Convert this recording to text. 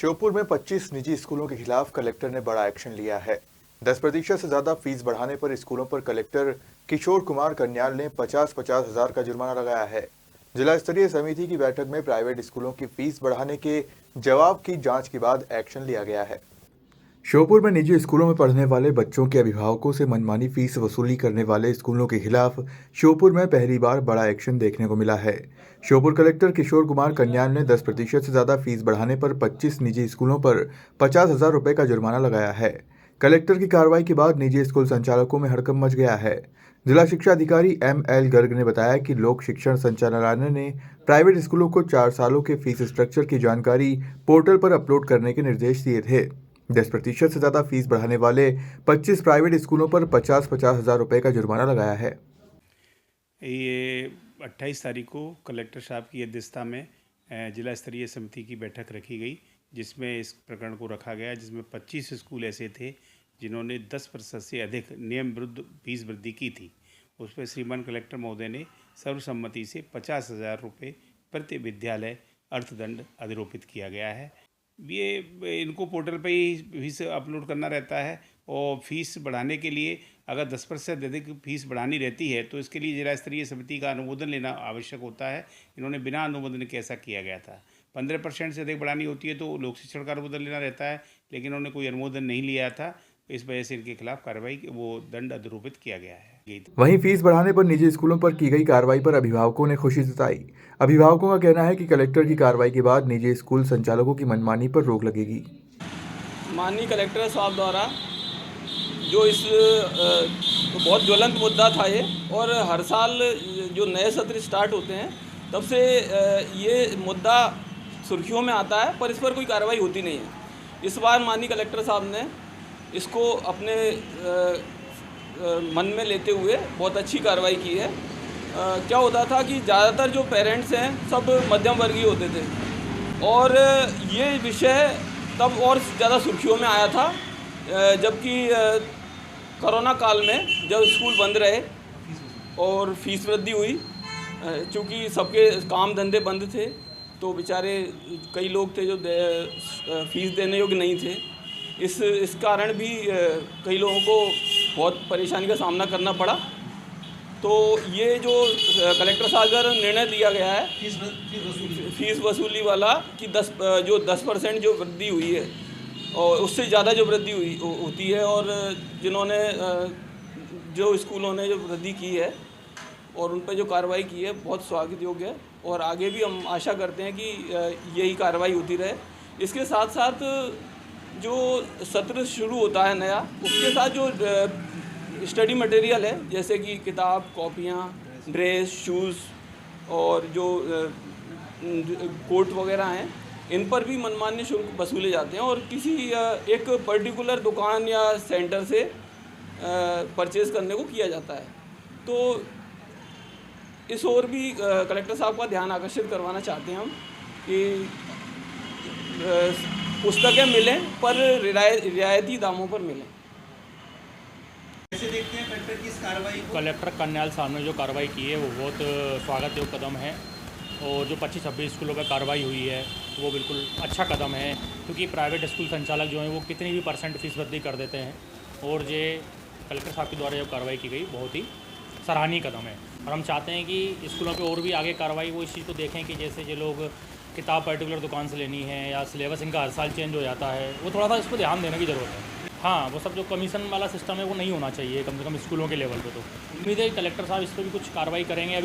श्योपुर में 25 निजी स्कूलों के खिलाफ कलेक्टर ने बड़ा एक्शन लिया है। 10% से ज्यादा फीस बढ़ाने पर स्कूलों पर कलेक्टर किशोर कुमार कन्याल ने 50-50 हजार का जुर्माना लगाया है। जिला स्तरीय समिति की बैठक में प्राइवेट स्कूलों की फीस बढ़ाने के जवाब की जांच के बाद एक्शन लिया गया है। श्योपुर में निजी स्कूलों में पढ़ने वाले बच्चों के अभिभावकों से मनमानी फीस वसूली करने वाले स्कूलों के खिलाफ श्योपुर में पहली बार बड़ा एक्शन देखने को मिला है। श्योपुर कलेक्टर किशोर कुमार कन्याल ने 10% से ज्यादा फीस बढ़ाने पर 25 निजी स्कूलों पर 50,000 रुपए का जुर्माना लगाया है। कलेक्टर की कार्रवाई के बाद निजी स्कूल संचालकों में हड़कंप मच गया है। जिला शिक्षा अधिकारी ML गर्ग ने बताया कि लोक शिक्षण संचालनालय ने प्राइवेट स्कूलों को 4 सालों के फीस स्ट्रक्चर की जानकारी पोर्टल पर अपलोड करने के निर्देश दिए थे। 10% से ज्यादा फीस बढ़ाने वाले 25 प्राइवेट स्कूलों पर 50-50 हजार रुपए का जुर्माना लगाया है। ये 28 तारीख को कलेक्टर साहब की अध्यक्षता में जिला स्तरीय समिति की बैठक रखी गई, जिसमें इस प्रकरण को रखा गया, जिसमें 25 स्कूल ऐसे थे जिन्होंने 10% से अधिक नियम विरुद्ध फीस वृद्धि की थी। उस पर श्रीमान कलेक्टर महोदय ने सर्वसम्मति से 50,000 रुपये प्रति विद्यालय अर्थदंड अधिरोपित किया गया है। ये इनको पोर्टल पे ही फीस अपलोड करना रहता है और फीस बढ़ाने के लिए अगर 10% से अधिक फीस बढ़ानी रहती है तो इसके लिए जिला स्तरीय समिति का अनुमोदन लेना आवश्यक होता है। इन्होंने बिना अनुमोदन के ऐसा किया गया था। 15% से अधिक बढ़ानी होती है तो लोक शिक्षण का अनुमोदन लेना रहता है, लेकिन इन्होंने कोई अनुमोदन नहीं लिया था। इस वजह से इनके खिलाफ कार्रवाई दंड अधिरोपित किया गया है। वहीं फीस बढ़ाने पर निजी स्कूलों पर की गई कार्रवाई पर अभिभावकों ने खुशी जताई। अभिभावकों का कहना है कि कलेक्टर की कार्रवाई के बाद निजी स्कूल संचालकों की मनमानी पर रोक लगेगी। माननीय कलेक्टर साहब द्वारा जो इस बहुत ज्वलंत मुद्दा था ये, और हर साल जो नए सत्र स्टार्ट होते हैं तब से ये मुद्दा सुर्खियों में आता है, पर इस पर कोई कार्रवाई होती नहीं है। इस बार माननीय कलेक्टर साहब ने इसको अपने मन में लेते हुए बहुत अच्छी कार्रवाई की है। क्या होता था कि ज़्यादातर जो पेरेंट्स हैं सब मध्यम वर्गीय होते थे, और ये विषय तब और ज़्यादा सुर्खियों में आया था जबकि कोरोना काल में जब स्कूल बंद रहे और फीस वृद्धि हुई, चूँकि सबके काम धंधे बंद थे तो बेचारे कई लोग थे जो फीस देने योग्य नहीं थे। इस कारण भी कई लोगों को बहुत परेशानी का सामना करना पड़ा। तो ये जो कलेक्टर साहब द्वारा निर्णय दिया गया है फीस वसूली वाला कि 10% जो वृद्धि हुई है और उससे ज़्यादा जो वृद्धि होती है, और जिन्होंने जो स्कूलों ने जो वृद्धि की है और उन पर जो कार्रवाई की है बहुत स्वागत योग्य है, और आगे भी हम आशा करते हैं कि यही कार्रवाई होती रहे। इसके साथ साथ जो सत्र शुरू होता है नया, उसके साथ जो स्टडी मटेरियल है जैसे कि किताब, कॉपियाँ, ड्रेस, शूज़ और जो कोट वगैरह हैं, इन पर भी मनमान्य शुल्क वसूले जाते हैं और किसी एक पर्टिकुलर दुकान या सेंटर से परचेज़ करने को किया जाता है। तो इस ओर भी कलेक्टर साहब का ध्यान आकर्षित करवाना चाहते हैं हम कि पुस्तकें मिलें पर रियायती दामों पर मिलें। कैसे देखते हैं कलेक्टर की इस कार्रवाई को? कलेक्टर कन्याल साहब ने जो कार्रवाई की है वो बहुत स्वागत योग्य कदम है, और जो 25-26 स्कूलों पर कार्रवाई हुई है वो बिल्कुल अच्छा कदम है, क्योंकि प्राइवेट स्कूल संचालक जो हैं वो कितनी भी % फीस वृद्धि कर देते हैं, और ये कलेक्टर साहब के द्वारा जो कार्रवाई की गई बहुत ही सराहनीय कदम है। और हम चाहते हैं कि स्कूलों पे और भी आगे कार्रवाई वो इस चीज़ को देखें कि जैसे ये लोग किताब पर्टिकुलर दुकान से लेनी है या सिलेबस इनका हर साल चेंज हो जाता है, वो थोड़ा सा इस पर ध्यान देने की ज़रूरत है। हाँ, वो सब जो कमीशन वाला सिस्टम है वो नहीं होना चाहिए, कम से कम स्कूलों के लेवल पे। तो उम्मीद है कि कलेक्टर साहब इस पर भी कुछ कार्रवाई करेंगे।